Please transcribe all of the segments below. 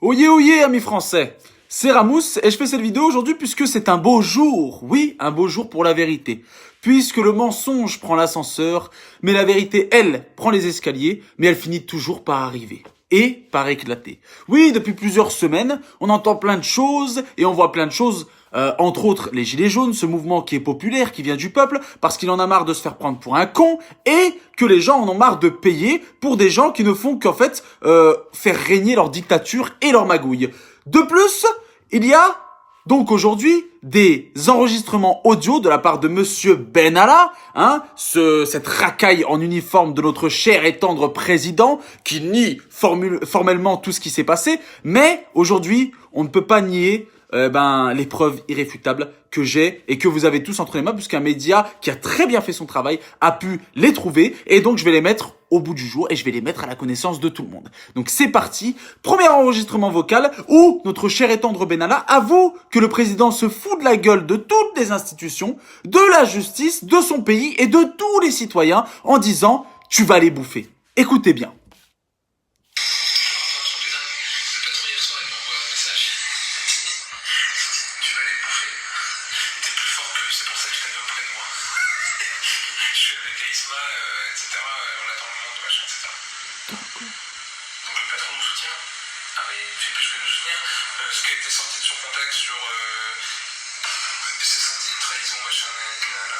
Oyez, oyez, amis français. C'est Ramous et je fais cette vidéo aujourd'hui puisque c'est un beau jour. Oui, un beau jour pour la vérité. Puisque le mensonge prend l'ascenseur, mais la vérité, elle, prend les escaliers, mais elle finit toujours par arriver. Et par éclater. Oui, depuis plusieurs semaines, on entend plein de choses et on voit plein de choses, entre autres les Gilets jaunes, ce mouvement qui est populaire, qui vient du peuple, parce qu'il en a marre de se faire prendre pour un con, et que les gens en ont marre de payer pour des gens qui ne font qu'en fait faire régner leur dictature et leur magouille. De plus, il y a donc aujourd'hui des enregistrements audio de la part de Monsieur Benalla, cette racaille en uniforme de notre cher et tendre président qui nie formellement tout ce qui s'est passé, mais aujourd'hui on ne peut pas nier les preuves irréfutables que j'ai et que vous avez tous entre les mains, puisqu'un média qui a très bien fait son travail a pu les trouver, et donc je vais les mettre au bout du jour et je vais les mettre à la connaissance de tout le monde. Donc c'est parti, premier enregistrement vocal où notre cher et tendre Benalla avoue que le président se fout de la gueule de toutes les institutions, de la justice, de son pays et de tous les citoyens en disant « tu vas les bouffer ». Écoutez bien. Etc. On attend le moment de machin, etc. Donc le patron nous soutient. Ah mais il fait plus que nous soutenir. Ce qui a été sorti de son contact sur c'est sorti trahison, machin, là.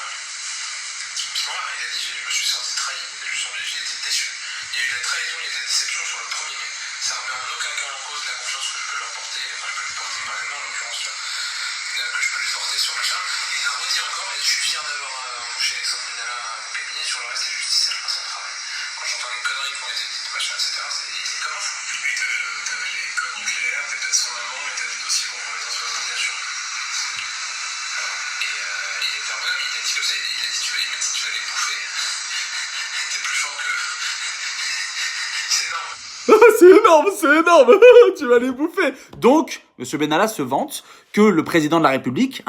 Voilà, il a dit je me suis senti trahi, j'ai été déçu. Il y a eu la trahison, il y a eu la déception sur le 1er mai. Ça remet en aucun cas en cause la confiance que je peux leur porter, enfin je peux lui porter maintenant en l'occurrence là, que je peux lui porter sur machin. Il l'a redit encore et je suis fier d'avoir embauché Alexandre Benalla à mon cabinet. Sur le reste, la justice, elle fera son travail. Quand j'entends les conneries qui ont été dites, machin, etc., il est comme un fou. Oui, t'avais les codes nucléaires, t'as peut-être son maman, mais t'as des dossiers qu'on remet dans la population. Et il était en bas, mais il a dit comme ça, il a dit tu vas les bouffer. T'es plus fort qu'eux. C'est énorme. C'est énorme, tu vas les bouffer. Donc, Monsieur Benalla se vante que le président de la République,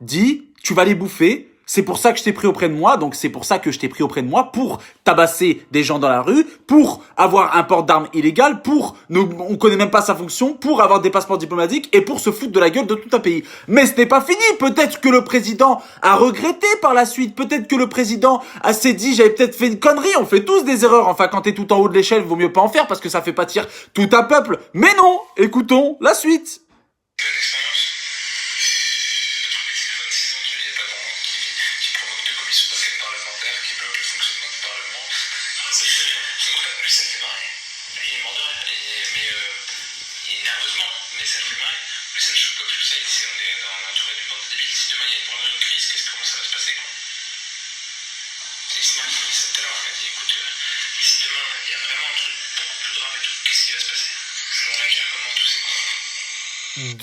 dit, tu vas les bouffer. C'est pour ça que je t'ai pris auprès de moi, donc c'est pour ça que je t'ai pris auprès de moi, pour tabasser des gens dans la rue, pour avoir un port d'armes illégal, on connaît même pas sa fonction, pour avoir des passeports diplomatiques et pour se foutre de la gueule de tout un pays. Mais ce n'est pas fini, peut-être que le président a regretté par la suite, peut-être que le président s'est dit j'avais peut-être fait une connerie, on fait tous des erreurs, enfin quand t'es tout en haut de l'échelle, vaut mieux pas en faire parce que ça fait pâtir tout un peuple. Mais non, écoutons la suite. Lui, ça le fait marrer. Lui, il est mort de rire. Et nerveusement, mais ça le fait marrer. Mais ça le choque pas plus que ça. Il dit, on est entouré d'une bande de débiles. Si demain il y a vraiment une crise, comment ça va se passer, quoi? Et il m'a dit ça tout à l'heure. Il m'a dit, écoute, si demain il y a vraiment un truc beaucoup plus grave et tout, qu'est-ce qui va se passer? Je vais réagir comment, tous ces cons?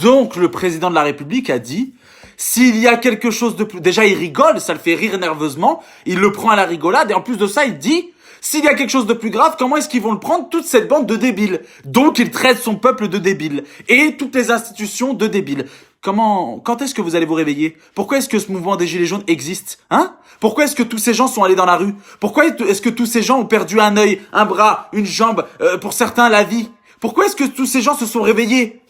Donc, le président de la République a dit, s'il y a quelque chose de plus... Déjà, il rigole, ça le fait rire nerveusement, il le prend à la rigolade, et en plus de ça, il dit, s'il y a quelque chose de plus grave, comment est-ce qu'ils vont le prendre, toute cette bande de débiles? Donc, il traite son peuple de débiles, et toutes les institutions de débiles. Quand est-ce que vous allez vous réveiller? Pourquoi est-ce que ce mouvement des Gilets jaunes existe? Pourquoi est-ce que tous ces gens sont allés dans la rue? Pourquoi est-ce que tous ces gens ont perdu un œil, un bras, une jambe, pour certains la vie? Pourquoi est-ce que tous ces gens se sont réveillés?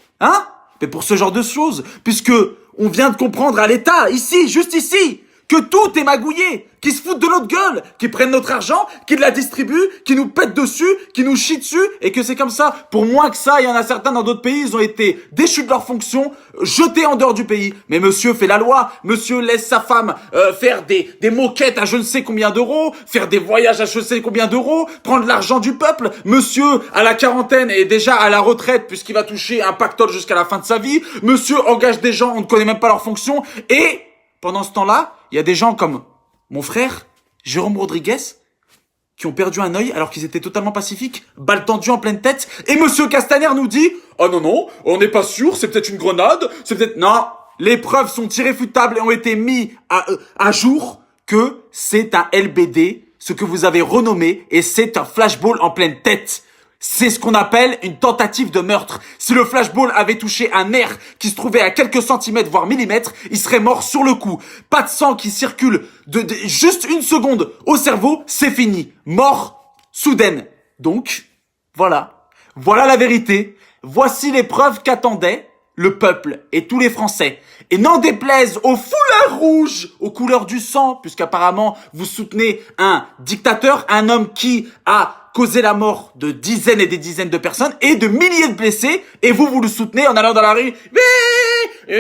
Mais pour ce genre de choses, puisque on vient de comprendre à l'État, ici, juste ici, que tout est magouillé, qui se foutent de notre gueule, qui prennent notre argent, qui la distribuent, qui nous pètent dessus, qui nous chient dessus, et que c'est comme ça. Pour moins que ça, il y en a certains dans d'autres pays, ils ont été déchus de leurs fonctions, jetés en dehors du pays. Mais monsieur fait la loi, monsieur laisse sa femme faire des moquettes à je ne sais combien d'euros, faire des voyages à je ne sais combien d'euros, prendre l'argent du peuple. Monsieur, à la quarantaine, est déjà à la retraite, puisqu'il va toucher un pactole jusqu'à la fin de sa vie. Monsieur engage des gens, on ne connaît même pas leurs fonctions, et pendant ce temps-là, il y a des gens comme mon frère, Jérôme Rodriguez, qui ont perdu un œil alors qu'ils étaient totalement pacifiques, balle tendue en pleine tête, et Monsieur Castaner nous dit « Ah non, on n'est pas sûr, c'est peut-être une grenade, c'est peut-être... » Non, les preuves sont irréfutables et ont été mis à jour que c'est un LBD, ce que vous avez renommé, et c'est un flashball en pleine tête. C'est ce qu'on appelle une tentative de meurtre. Si le flashball avait touché un nerf qui se trouvait à quelques centimètres, voire millimètres, il serait mort sur le coup. Pas de sang qui circule de juste une seconde au cerveau, c'est fini. Mort soudaine. Donc, voilà. Voilà la vérité. voici les preuves qu'attendaient le peuple et tous les Français. Et n'en déplaise aux foulards rouges, aux couleurs du sang, puisqu'apparemment vous soutenez un dictateur, un homme qui a causé la mort de dizaines et des dizaines de personnes et de milliers de blessés, et vous le soutenez en allant dans la rue. Oui,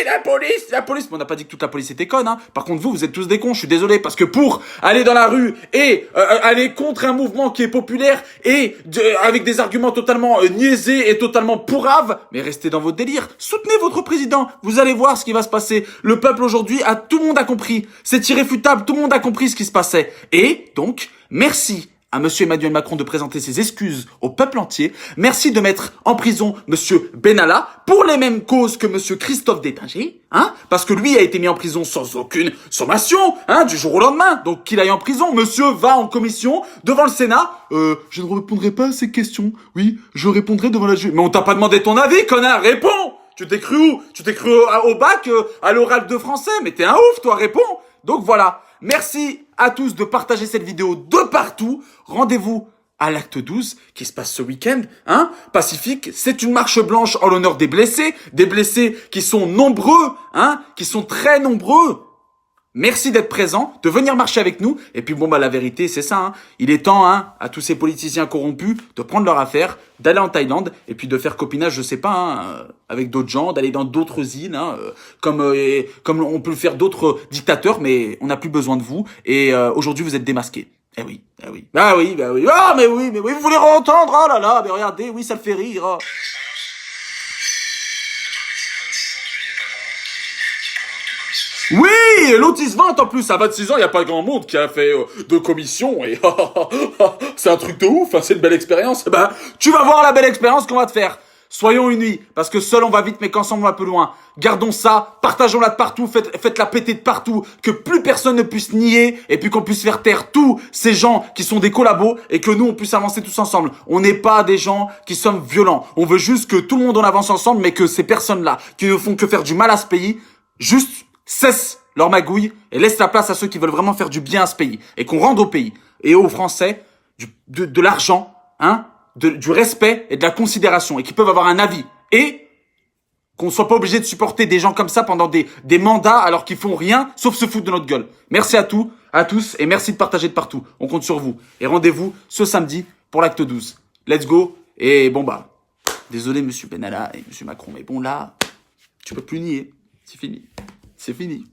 la police. Mais on n'a pas dit que toute la police était conne, hein. Par contre, vous êtes tous des cons, je suis désolé, parce que pour aller dans la rue et aller contre un mouvement qui est populaire et avec des arguments totalement niaisés et totalement pourraves, mais restez dans votre délire, soutenez votre président, vous allez voir ce qui va se passer. Le peuple aujourd'hui, tout le monde a compris, c'est irréfutable, tout le monde a compris ce qui se passait. Et donc, merci à monsieur Emmanuel Macron de présenter ses excuses au peuple entier. Merci de mettre en prison monsieur Benalla pour les mêmes causes que monsieur Christophe Détinger, hein, parce que lui a été mis en prison sans aucune sommation, hein, du jour au lendemain. Donc qu'il aille en prison. Monsieur va en commission devant le Sénat. Je ne répondrai pas à ces questions. Oui, je répondrai devant la juge. Mais on t'a pas demandé ton avis, connard. Réponds. Tu t'es cru où? Tu t'es cru au bac, à l'oral de français? Mais t'es un ouf, toi. Réponds. Donc voilà. Merci à tous de partager cette vidéo de partout. Rendez-vous à l'acte 12 qui se passe ce week-end, hein, pacifique. C'est une marche blanche en l'honneur des blessés qui sont nombreux, hein, qui sont très nombreux. Merci d'être présent, de venir marcher avec nous. Et puis bon, bah la vérité, c'est ça, hein. Il est temps, hein, à tous ces politiciens corrompus de prendre leur affaire, d'aller en Thaïlande et puis de faire copinage, je sais pas, hein, avec d'autres gens, d'aller dans d'autres îles, hein, comme on peut le faire d'autres dictateurs, mais on n'a plus besoin de vous. Et aujourd'hui, vous êtes démasqués. Eh oui, eh oui. Ah oui, bah oui. Ah mais oui, vous voulez entendre? Oh là là, mais regardez, oui, ça le fait rire. Oh. Oui, l'autisme 20 en plus, à 26 ans, il n'y a pas grand monde qui a fait de commission et c'est un truc de ouf, hein, c'est une belle expérience. Bah, tu vas voir la belle expérience qu'on va te faire. Soyons unis, parce que seul on va vite, mais qu'ensemble on va plus loin. Gardons ça, partageons-la de partout, faites-la péter de partout, que plus personne ne puisse nier, et puis qu'on puisse faire taire tous ces gens qui sont des collabos, et que nous on puisse avancer tous ensemble. On n'est pas des gens qui sommes violents. On veut juste que tout le monde en avance ensemble, mais que ces personnes-là, qui ne font que faire du mal à ce pays, juste cessent leur magouille et laissent la place à ceux qui veulent vraiment faire du bien à ce pays. Et qu'on rende au pays et aux Français de l'argent, hein, du respect et de la considération, et qui peuvent avoir un avis, et qu'on soit pas obligé de supporter des gens comme ça pendant des mandats alors qu'ils font rien sauf se foutre de notre gueule. Merci à tous, et merci de partager de partout. On compte sur vous. Et rendez-vous ce samedi pour l'acte 12. Let's go. Et bon bah, désolé monsieur Benalla et monsieur Macron, mais bon là, tu peux plus nier. C'est fini. C'est fini.